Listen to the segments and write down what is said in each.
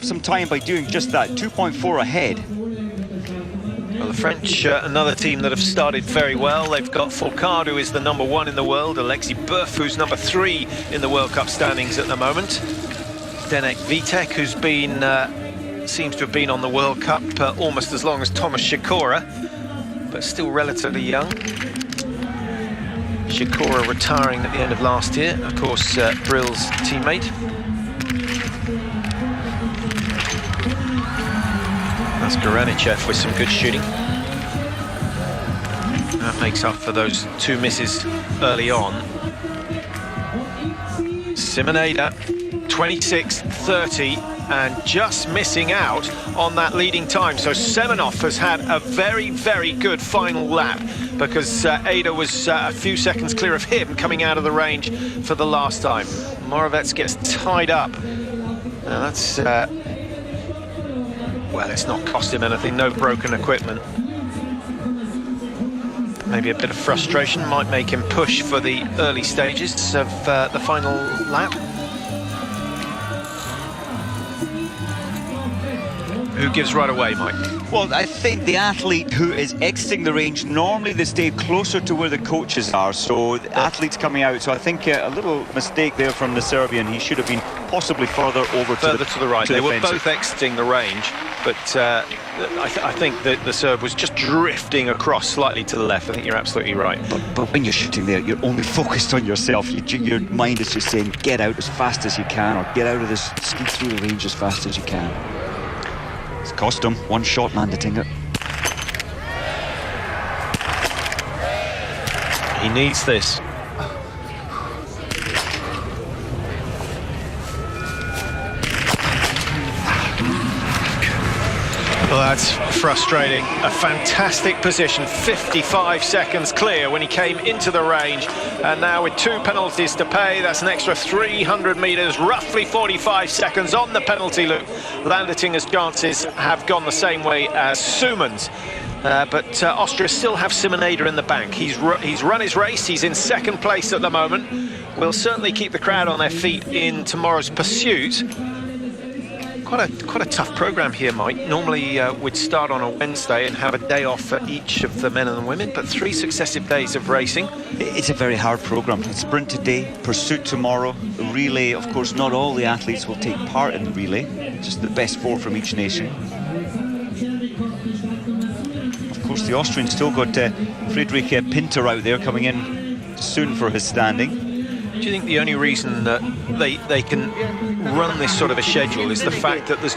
some time by doing just that, 2.4 ahead. Well, the French, another team that have started very well. They've got Fourcade, who is the #1 in the world, Alexis Boeuf, who's #3 in the World Cup standings at the moment, Denek Vitek, who's been seems to have been on the World Cup almost as long as Thomas Sikora, but still relatively young. Sikora retiring at the end of last year, of course, Brill's teammate. That's Goranichev with some good shooting. That makes up for those 2 misses early on. Simoneda, 26-30, and just missing out on that leading time. So Semenov has had a very, very good final lap, because Ada was a few seconds clear of him coming out of the range for the last time. Moravec gets tied up. Now that's... well, it's not cost him anything, no broken equipment. Maybe a bit of frustration might make him push for the early stages of the final lap. Who gives right away, Mike? Well, I think the athlete who is exiting the range, normally they stay closer to where the coaches are, so the athlete's coming out. So I think a little mistake there from the Serbian. He should have been possibly further over to the right. They were both exiting the range, but I think that the Serb was just drifting across slightly to the left. I think you're absolutely right. But when you're shooting there, you're only focused on yourself. Your mind is just saying, get out as fast as you can, or get out of this, ski through the range as fast as you can. It's cost him one shot, Landetinger. He needs this. Well, that's frustrating. A fantastic position, 55 seconds clear when he came into the range, and now with 2 penalties to pay, that's an extra 300 metres, roughly 45 seconds on the penalty loop. Landetinger's chances have gone the same way as Suman's. But Austria still have Simoneda in the bank. He's run his race, he's in 2nd place at the moment. Will certainly keep the crowd on their feet in tomorrow's pursuit. Quite a tough programme here, Mike. Normally we'd start on a Wednesday and have a day off for each of the men and the women, but 3 successive days of racing. It's a very hard programme. Sprint today, pursuit tomorrow, relay. Of course, not all the athletes will take part in relay, just the best 4 from each nation. Of course, the Austrians still got Friedrich Pinter out there coming in soon for his standing. Do you think the only reason that they can run this sort of a schedule is the fact that there's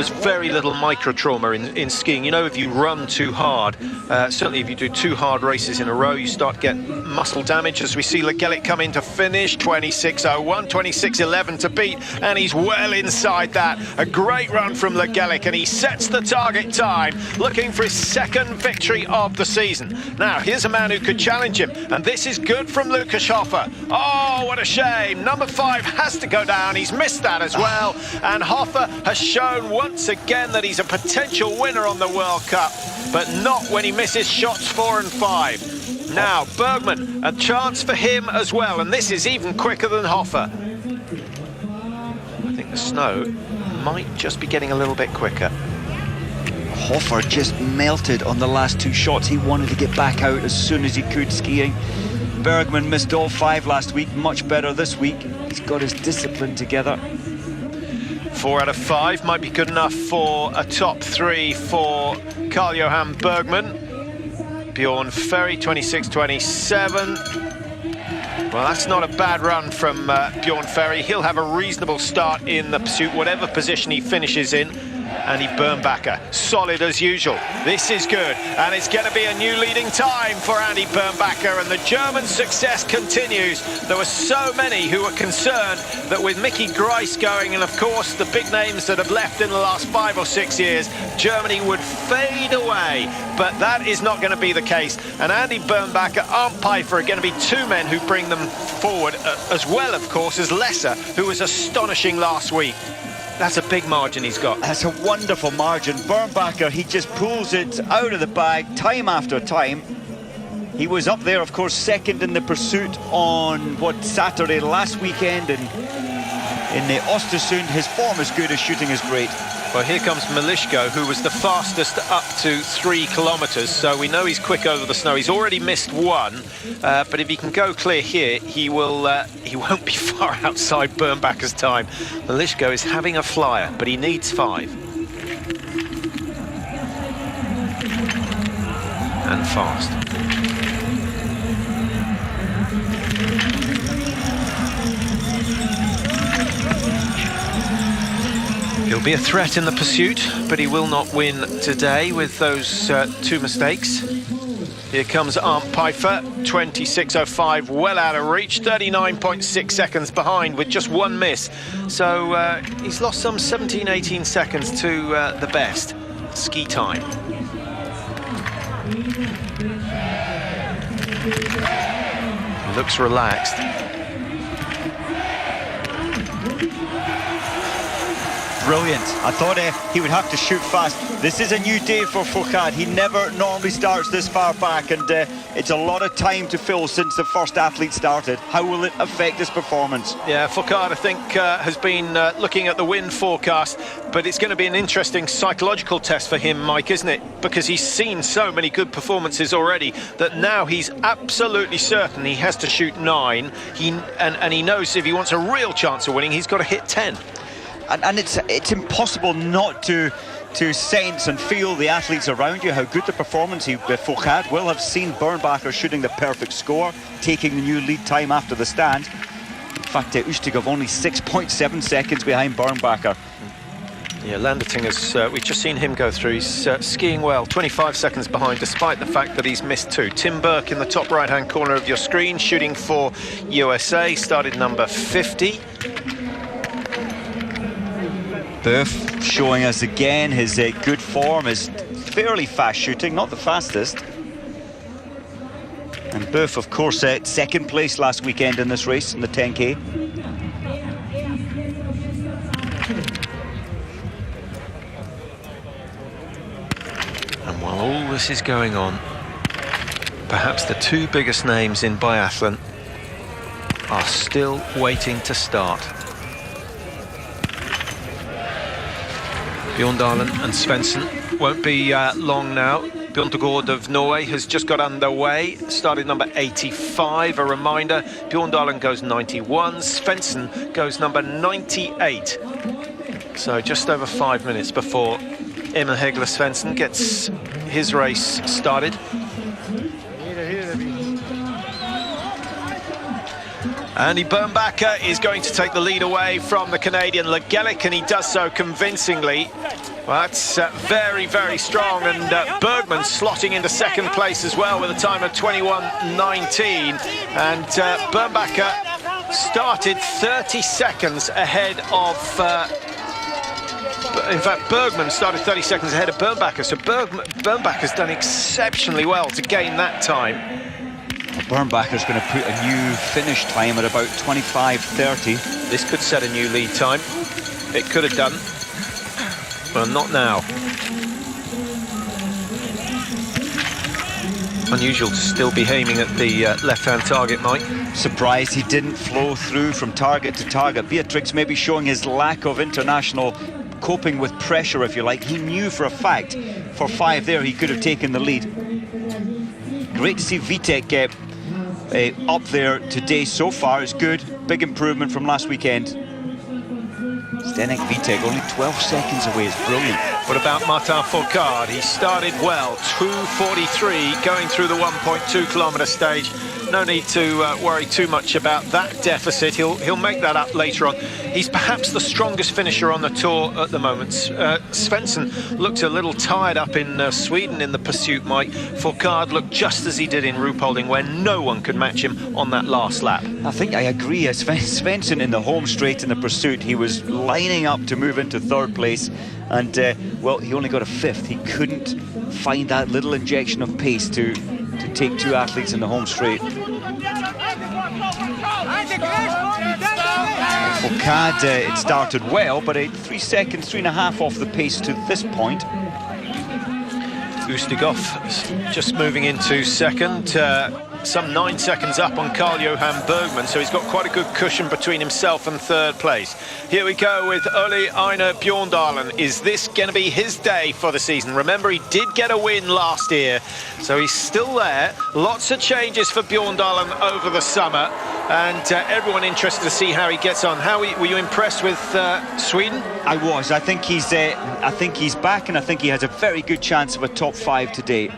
very little micro trauma in skiing? You know, if you run too hard, certainly if you do 2 hard races in a row, you start to get muscle damage, as we see Legelic come in to finish, 26.01, 26.11 to beat, and he's well inside that. A great run from Legelic, and he sets the target time, looking for his 2nd victory of the season. Now, here's a man who could challenge him, and this is good from Lukas Hofer. Oh, what a shame. #5 has to go down. He's missed that as well. And Hofer has shown once again that he's a potential winner on the World Cup, but not when he misses shots 4 and 5. Now, Bergman, a chance for him as well. And this is even quicker than Hofer. I think the snow might just be getting a little bit quicker. Hofer just melted on the last 2 shots. He wanted to get back out as soon as he could skiing. Bergman missed all 5 last week, much better this week. He's got his discipline together. 4 out of 5 might be good enough for a top 3 for Carl-Johan Bergman. Bjorn Ferry, 26.27. Well, that's not a bad run from Bjorn Ferry. He'll have a reasonable start in the pursuit, whatever position he finishes in. Andy Birnbacher, solid as usual. This is good, and it's going to be a new leading time for Andy Birnbacher, and the German success continues. There were so many who were concerned that with Mickey Grice going, and of course the big names that have left in the last 5 or 6 years, Germany would fade away, but that is not going to be the case. And Andy Birnbacher, Arndt Pfeiffer are going to be 2 men who bring them forward, as well, of course, as Lesser, who was astonishing last week. That's a big margin he's got. That's a wonderful margin. Birnbacher, he just pulls it out of the bag time after time. He was up there, of course, second in the pursuit on Saturday last weekend, and in the Östersund. His form is good, his shooting is great. Well, here comes Malishko, who was the fastest up to 3 kilometres, so we know he's quick over the snow. He's already missed one, but if he can go clear here, he won't be far outside Bernbacher's time. Malishko is having a flyer, but he needs 5. And fast. He'll be a threat in the pursuit, but he will not win today with those 2 mistakes. Here comes Arndt Pfeiffer, 26.05, well out of reach, 39.6 seconds behind with just 1 miss. So he's lost some 17, 18 seconds to the best ski time. Looks relaxed. Brilliant. I thought he would have to shoot fast. This is a new day for Foucault. He never normally starts this far back, and it's a lot of time to fill since the first athlete started. How will it affect his performance? Yeah, Foucault, I think, has been looking at the wind forecast, but it's going to be an interesting psychological test for him, Mike, isn't it? Because he's seen so many good performances already that now he's absolutely certain he has to shoot 9. And he knows if he wants a real chance of winning, he's got to hit 10. And it's impossible not to sense and feel the athletes around you, how good the performance. Foucault will have seen Bernbacher shooting the perfect score, taking the new lead time after the stand. In fact, Uystegov only 6.7 seconds behind Bernbacher. Yeah, Landerting has, we've just seen him go through. He's skiing well, 25 seconds behind, despite the fact that he's missed 2. Tim Burke in the top right-hand corner of your screen, shooting for USA, started number 50. Booth showing us again his good form, his fairly fast shooting, not the fastest. And Booth, of course, second place last weekend in this race, in the 10K. And while all this is going on, perhaps the 2 biggest names in biathlon are still waiting to start. Bjorndalen and Svensson won't be long now. Bjørntegård of Norway has just got underway, started number 85. A reminder, Bjorndalen goes 91, Svensson goes number 98. So just over 5 minutes before Emil Hegler Svensson gets his race started. Andy Bernbacher is going to take the lead away from the Canadian Legelic, and he does so convincingly. Well, that's very, very strong, and Bergman slotting into second place as well with a time of 21.19. And Bernbacher started 30 seconds ahead of... in fact, Bergman started 30 seconds ahead of Bernbacher, so Bernbacher's done exceptionally well to gain that time. Bernbacher's going to put a new finish time at about 25.30. This could set a new lead time. It could have done. Well, not now. Unusual to still be aiming at the left-hand target, Mike. Surprised he didn't flow through from target to target. Beatrix maybe showing his lack of international coping with pressure, if you like. He knew for a fact for 5 there he could have taken the lead. Great to see Vitek up there today so far. It's good, big improvement from last weekend. Zdeněk Vitek only 12 seconds away, is brilliant. What about Martin Fourcade? He started well, 2:43, going through the 1.2 kilometre stage. No need to worry too much about that deficit. He'll make that up later on. He's perhaps the strongest finisher on the tour at the moment. Svensson looked a little tired up in Sweden in the pursuit, Mike. Fourcade looked just as he did in Ruhpolding, where no one could match him on that last lap. I think I agree. Svensson in the home straight in the pursuit, he was lining up to move into 3rd place, and well, he only got a 5th. He couldn't find that little injection of pace to take 2 athletes in the home straight. Fourcade, it started well, but 3 seconds, 3.5 off the pace to this point. Uystegov just moving into second. some 9 seconds up on Karl-Johan Bergman, so he's got quite a good cushion between himself and third place. Here we go with Ole Einar Bjorndalen. Is this going to be his day for the season? Remember, he did get a win last year, so he's still there. Lots of changes for Bjorndalen over the summer, and everyone interested to see how he gets on. How were you impressed with Sweden? I was. I think he's back, and I think he has a very good chance of a top 5 today.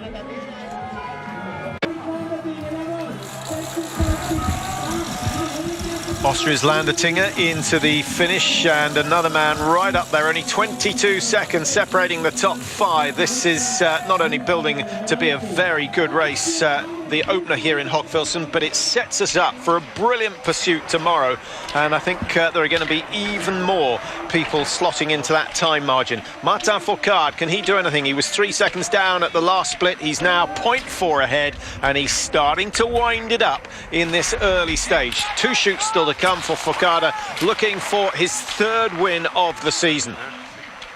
Austria's Landertinger into the finish, and another man right up there, only 22 seconds separating the top 5. This is not only building to be a very good race, the opener here in Hochfilzen, but it sets us up for a brilliant pursuit tomorrow, and I think there are going to be even more people slotting into that time margin. Martin Fourcade, can he do anything? He was 3 seconds down at the last split. He's now 0.4 ahead, and he's starting to wind it up in this early stage. 2 shoots still to come for Fourcade, looking for his 3rd win of the season.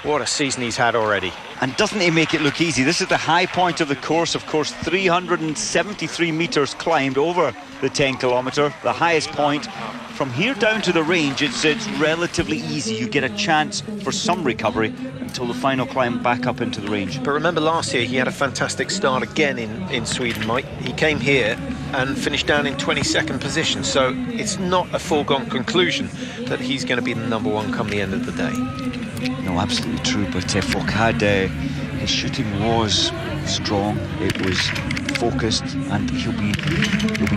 What a season he's had already. And doesn't he make it look easy? This is the high point of the course, of course, 373 metres climbed over the 10 kilometre, the highest point. From here down to the range, it's relatively easy. You get a chance for some recovery until the final climb back up into the range. But remember, last year he had a fantastic start again in Sweden, Mike. He came here and finished down in 22nd position, so it's not a foregone conclusion that he's going to be the #1 come the end of the day. No, absolutely true, but Fourcade, his shooting was strong, it was focused, and he'll be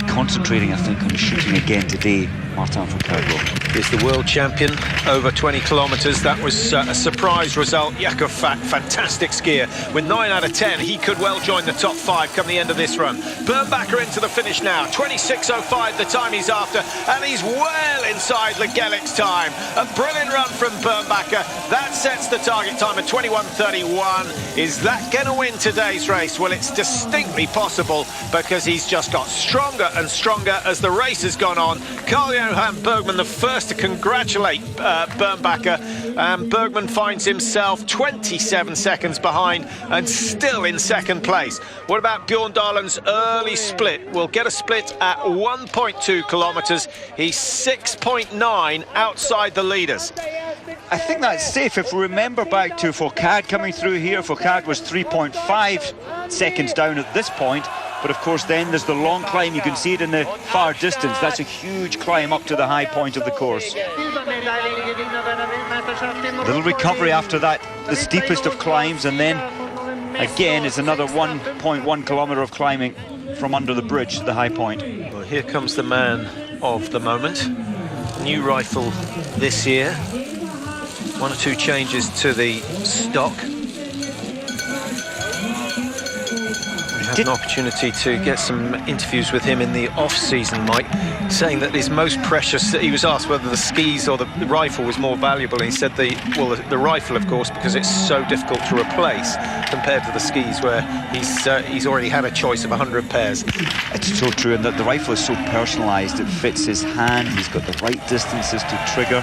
concentrating, I think, on his shooting again today. Martin Fourcade will. Is the world champion over 20 kilometres. That was a surprise result. Jakov Fak, fantastic skier. With 9 out of 10, he could well join the top 5 come the end of this run. Bernbacher into the finish now. 26.05 the time he's after, and he's well inside Legelik's time. A brilliant run from Bernbacher. That sets the target time at 21.31. Is that going to win today's race? Well, it's distinctly possible, because he's just got stronger and stronger as the race has gone on. Karl-Johan Bergman, the first to congratulate Bernbacher, and Bergman finds himself 27 seconds behind and still in 2nd place. What about Bjorndalen's early split? We'll get a split at 1.2 kilometres. He's 6.9 outside the leaders. I think that's safe. If we remember back to Fourcade coming through here, Fourcade was 3.5 seconds down at this point. But of course then there's the long climb. You can see it in the far distance. That's a huge climb up to the high point of the course. Little recovery after that, the steepest of climbs, and then again it's another 1.1 kilometre of climbing from under the bridge to the high point. Well, here comes the man of the moment. New rifle this year. 1 or 2 changes to the stock. We had an opportunity to get some interviews with him in the off-season, Mike, saying that his most precious, he was asked whether the skis or the rifle was more valuable, and he said the rifle, of course, because it's so difficult to replace compared to the skis, where he's already had a choice of 100 pairs. It's so true, and that the rifle is so personalised. It fits his hand, he's got the right distances to trigger.